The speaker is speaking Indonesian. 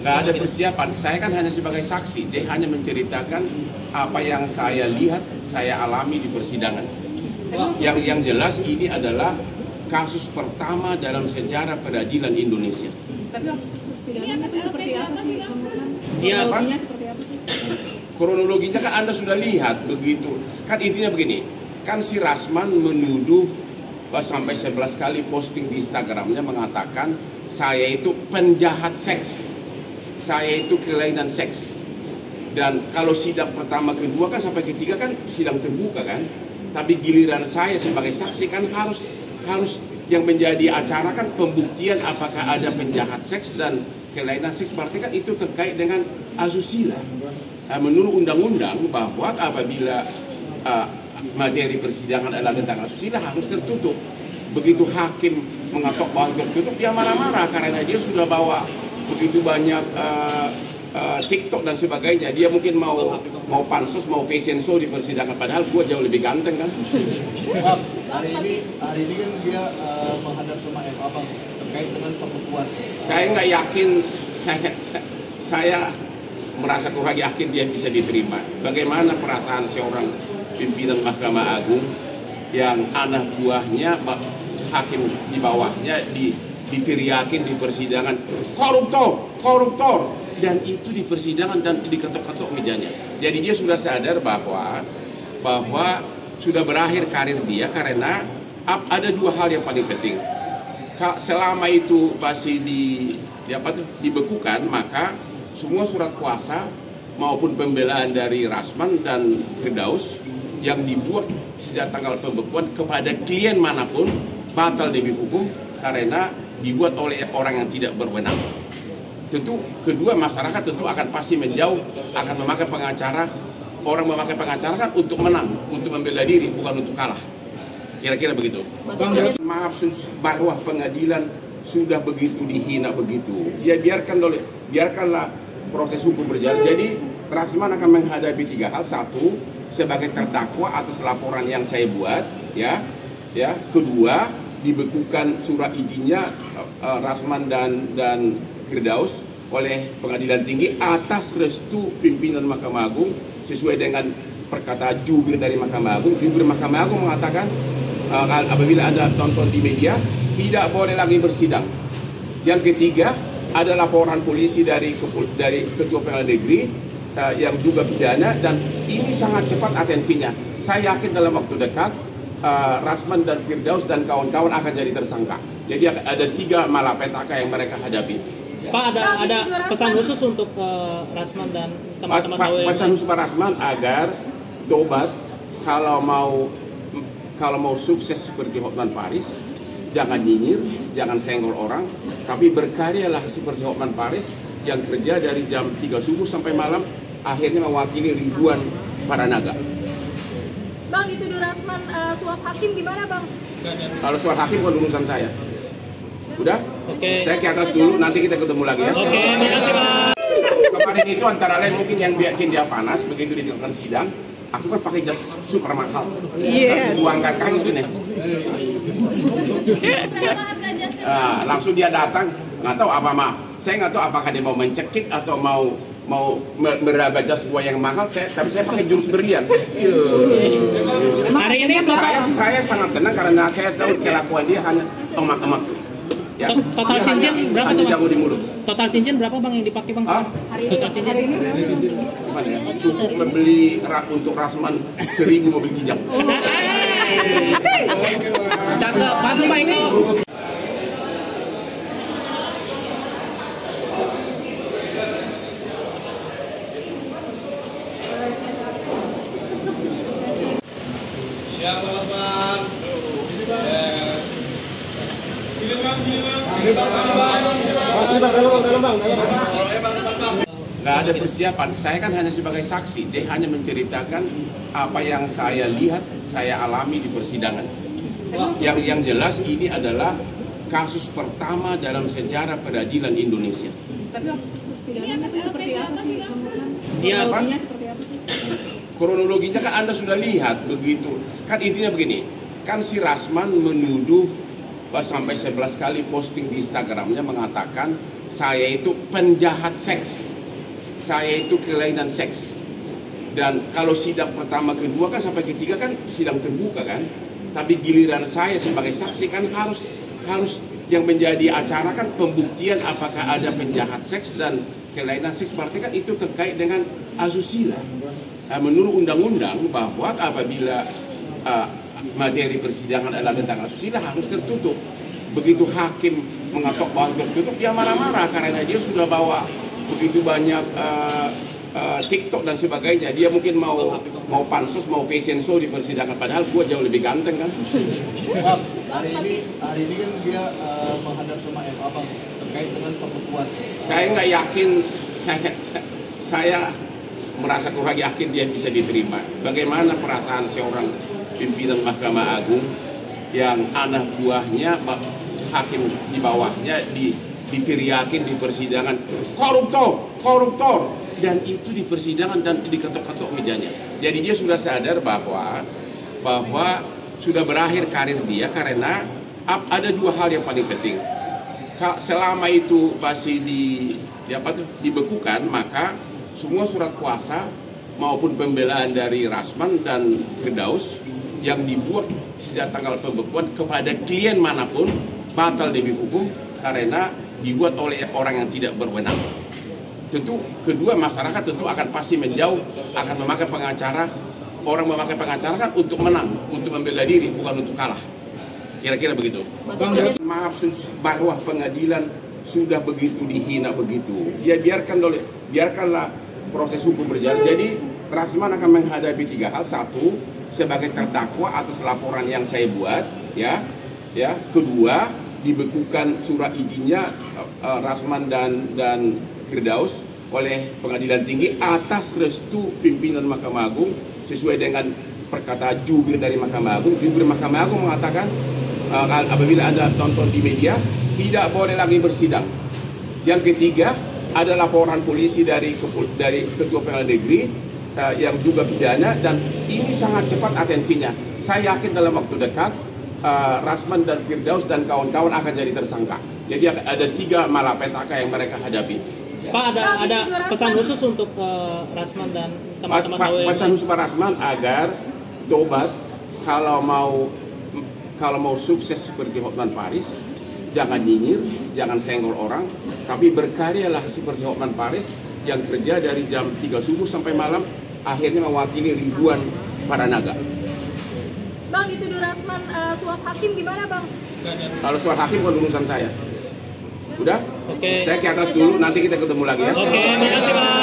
Nggak ada persiapan. Saya kan hanya sebagai saksi. Dia hanya menceritakan apa yang saya lihat, saya alami di persidangan. Yang jelas ini adalah kasus pertama dalam sejarah peradilan Indonesia. Tapi persidangan itu seperti apa sih? Kronologinya seperti apa sih? Kronologinya kan Anda sudah lihat begitu. Kan intinya begini. Kan si Rasman menuduh sampai 11 kali posting di Instagramnya mengatakan saya itu penjahat seks, saya itu kelainan seks. Dan kalau sidang pertama, kedua kan sampai ketiga kan sidang terbuka kan. Tapi giliran saya sebagai saksi kan harus yang menjadi acara kan pembuktian apakah ada penjahat seks dan kelainan seks. Berarti kan itu terkait dengan asusila. Menurut undang-undang bahwa apabila materi persidangan adalah tentang asusila harus tertutup. Begitu hakim mengatok bahwa tertutup, dia marah-marah karena dia sudah bawa begitu banyak TikTok dan sebagainya. Dia mungkin mau pansus, mau fashion show di persidangan, padahal gua jauh lebih ganteng kan. Hari ini kan dia menghadap sama MA Bang terkait dengan pembekuan. Saya nggak yakin, saya merasa kurang yakin dia bisa diterima. Bagaimana perasaan seorang pimpinan Mahkamah Agung yang anak buahnya, hakim di bawahnya diteriakin di persidangan, koruptor, dan itu di persidangan dan diketok-ketok mejanya. Jadi dia sudah sadar bahwa sudah berakhir karir dia karena ada dua hal yang paling penting. Selama itu masih dibekukan, maka semua surat kuasa maupun pembelaan dari Rasman dan Firdaus yang dibuat sejak tanggal pembekuan kepada klien manapun batal demi hukum karena dibuat oleh orang yang tidak berwenang. Tentu kedua, masyarakat tentu akan pasti menjauh, akan memakai pengacara. Orang memakai pengacara kan untuk menang, untuk membela diri, bukan untuk kalah. Kira-kira begitu. Maaf bahwa pengadilan sudah begitu dihina begitu. Ya biarkanlah proses hukum berjalan. Jadi Rasman akan menghadapi 3 hal. 1, sebagai terdakwa atas laporan yang saya buat, ya. Kedua, dibekukan surat izinnya Rasman dan Firdaus oleh Pengadilan Tinggi atas restu pimpinan Mahkamah Agung sesuai dengan perkataan jubir dari Mahkamah Agung. Jubir Mahkamah Agung mengatakan apabila Anda tonton di media tidak boleh lagi bersidang. Yang ketiga ada laporan polisi dari Ketua Pengadilan Negeri yang juga pidana, dan ini sangat cepat atensinya. Saya yakin dalam waktu dekat Rasman dan Firdaus dan kawan-kawan akan jadi tersangka. Jadi ada 3 malapetaka yang mereka hadapi. Pak, ada pesan khusus untuk Rasman dan teman-teman pesan khusus Pak Rasman agar tobat, kalau mau sukses seperti Hotman Paris, jangan nyinyir, jangan senggol orang, tapi berkaryalah seperti Hotman Paris yang kerja dari jam 3 subuh sampai malam, akhirnya mewakili ribuan para naga. Bang, itu Rasman suap hakim gimana, Bang? Kalau soal hakim bukan urusan saya. Udah? Oke. Saya ke atas dulu, nanti kita ketemu lagi ya. Oke, terima kasih Bang. Kemarin itu antara lain mungkin yang bikin dia panas, begitu ditinggalkan sidang, aku kan pakai jas super mahal. Yes. Uang kakak itu nih. Langsung dia datang, nggak tahu apa saya nggak tahu apakah dia mau mencekik atau mau meraba jas gua yang mahal. Tapi saya pakai jurus berlian. Hari ini saya sangat tenang karena saya tahu kelakuan dia hanya emak-emak. Ya. Total cincin berapa tuh, Bang? Di mulut. Total cincin berapa, Bang, yang dipakai, Bang? Total cincin. Hari ini berapa? Gimana ya? Cukup membeli untuk Rasman 1000 mobil kijang. Cakep, masuk Pak Eko. Siap, Bang. Yes. Nggak ada persiapan. Saya kan hanya sebagai saksi. Dia hanya menceritakan apa yang saya lihat, saya alami di persidangan. Yang jelas ini adalah kasus pertama dalam sejarah peradilan Indonesia. Tapi persidangan itu seperti apa sih? Kronologinya seperti apa sih? Kronologinya kan Anda sudah lihat begitu. Kan intinya begini. Kan si Rasman menuduh sampai 11 kali posting di Instagramnya mengatakan saya itu penjahat seks, saya itu kelainan seks. Dan kalau sidang pertama, kedua kan sampai ketiga kan sidang terbuka kan. Tapi giliran saya sebagai saksi kan harus yang menjadi acara kan pembuktian apakah ada penjahat seks dan kelainan seks. Berarti kan itu terkait dengan asusila. Menurut undang-undang bahwa apabila materi persidangan adalah tentang asusila harus tertutup. Begitu hakim mengatok bahwa tertutup, dia marah-marah karena dia sudah bawa begitu banyak TikTok dan sebagainya. Dia mungkin mau pansus, mau fashion show di persidangan, padahal gua jauh lebih ganteng kan. Bang, hari ini kan dia menghadap sama MA Bang terkait dengan pembekuan. Saya nggak yakin, saya merasa kurang yakin dia bisa diterima. Bagaimana perasaan seorang pimpinan Mahkamah Agung yang anak buahnya, hakim di bawahnya diteriakin di persidangan, koruptor, dan itu di persidangan dan diketok-ketok mejanya. Jadi dia sudah sadar bahwa sudah berakhir karir dia karena ada dua hal yang paling penting. Selama itu masih dibekukan, maka semua surat kuasa maupun pembelaan dari Rasman dan Firdaus yang dibuat sejak tanggal pembekuan kepada klien manapun batal demi hukum karena dibuat oleh orang yang tidak berwenang. Tentu kedua, masyarakat tentu akan pasti menjauh, akan memakai pengacara. Orang memakai pengacara kan untuk menang, untuk membela diri, bukan untuk kalah. Kira-kira begitu. Maaf bahwa pengadilan sudah begitu dihina begitu. Ya biarkanlah proses hukum berjalan. Jadi Rasman akan menghadapi 3 hal. 1, sebagai terdakwa atas laporan yang saya buat, ya. Kedua, dibekukan surat izinnya Rasman dan Firdaus oleh Pengadilan Tinggi atas restu pimpinan Mahkamah Agung sesuai dengan perkataan jubir dari Mahkamah Agung. Jubir Mahkamah Agung mengatakan apabila Anda tonton di media tidak boleh lagi bersidang. Yang ketiga ada laporan polisi dari Ketua Pengadilan Negeri yang juga pidana, dan ini sangat cepat atensinya. Saya yakin dalam waktu dekat Rasman dan Firdaus dan kawan-kawan akan jadi tersangka. Jadi ada 3 malapetaka yang mereka hadapi. Pak, ada pesan khusus untuk Rasman dan teman-teman pesan khusus Pak Rasman agar tobat, kalau mau sukses seperti Hotman Paris, jangan nyinyir, jangan senggol orang, tapi berkaryalah seperti Hotman Paris yang kerja dari jam 3 subuh sampai malam, akhirnya mewakili ribuan para naga. Bang, dituduh Rasman suap hakim gimana Bang? Kalau soal hakim bukan urusan saya. Udah? Oke. Saya ke atas dulu, nanti kita ketemu lagi ya. Oke, terima kasih Bang.